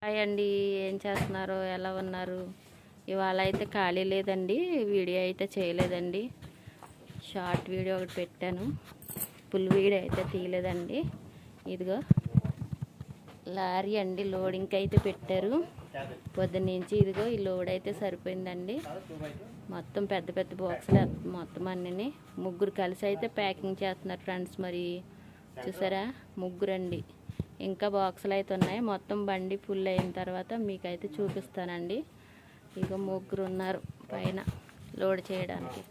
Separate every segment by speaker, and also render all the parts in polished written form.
Speaker 1: Hi అండి, ఏం చేస్తున్నారు? ఎలా ఉన్నారు? ఇవాళ అయితే ఖాళీ లేదండి, వీడియో అయితే చేయలేదండి. షార్ట్ వీడియో ఒకటి పెట్టాను, ఫుల్ వీడియో అయితే తీయలేదండి. ఇదిగో లారీ అండి, లోడింగ్కి అయితే పెట్టారు పొద్దున్నుంచి. ఇదిగో ఈ లోడ్ అయితే సరిపోయిందండి. మొత్తం పెద్ద పెద్ద బాక్సులు మొత్తం అన్నీ ముగ్గురు కలిసి అయితే ప్యాకింగ్ చేస్తున్నారు ఫ్రెండ్స్. మరి చూసారా, ముగ్గురండి. ఇంకా బాక్సులు అయితే ఉన్నాయి. మొత్తం బండి ఫుల్ అయిన తర్వాత మీకైతే చూపిస్తానండి. ఇక ముగ్గురు ఉన్నారు పైన లోడ్ చేయడానికి.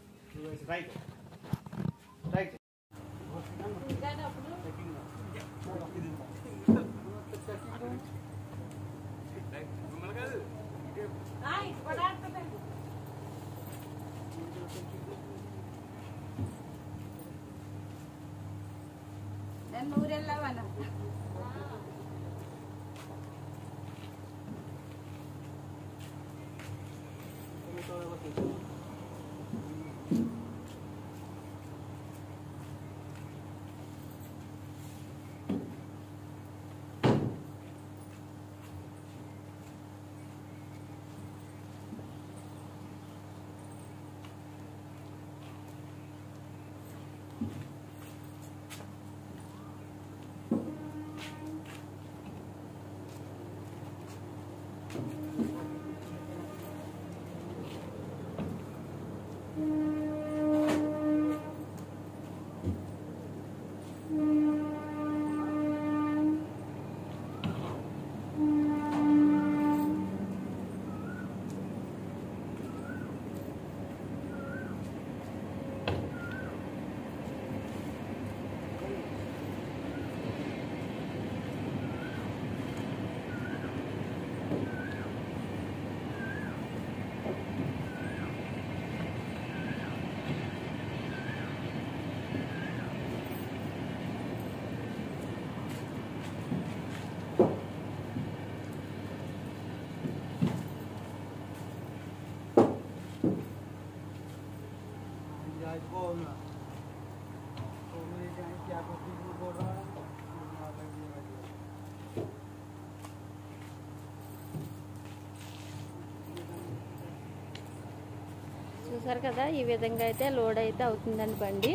Speaker 1: చూసారు కదా, ఈ విధంగా అయితే లోడ్ అయితే అవుతుందండి బండి.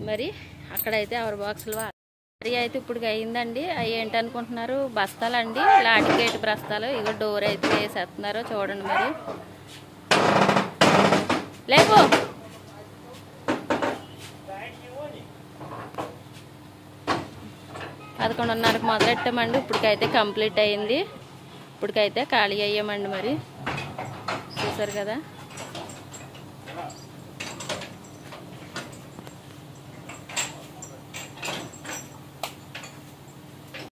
Speaker 1: మరి అక్కడైతే ఎవరి బాక్సులు లారీ అయితే ఇప్పుడు అయిందండి. అవి ఏంటనుకుంటున్నారు? బస్తాలండి, లాటికేట్ బస్తాలు. ఇగో డోర్ అయితే వేసేస్తున్నారు, చూడండి. మరి లేపు 11:30కి మొదలెట్టామండి. ఇప్పటికైతే కంప్లీట్ అయింది. ఇప్పటికైతే ఖాళీ అయ్యామండి. మరి చూసారు కదా.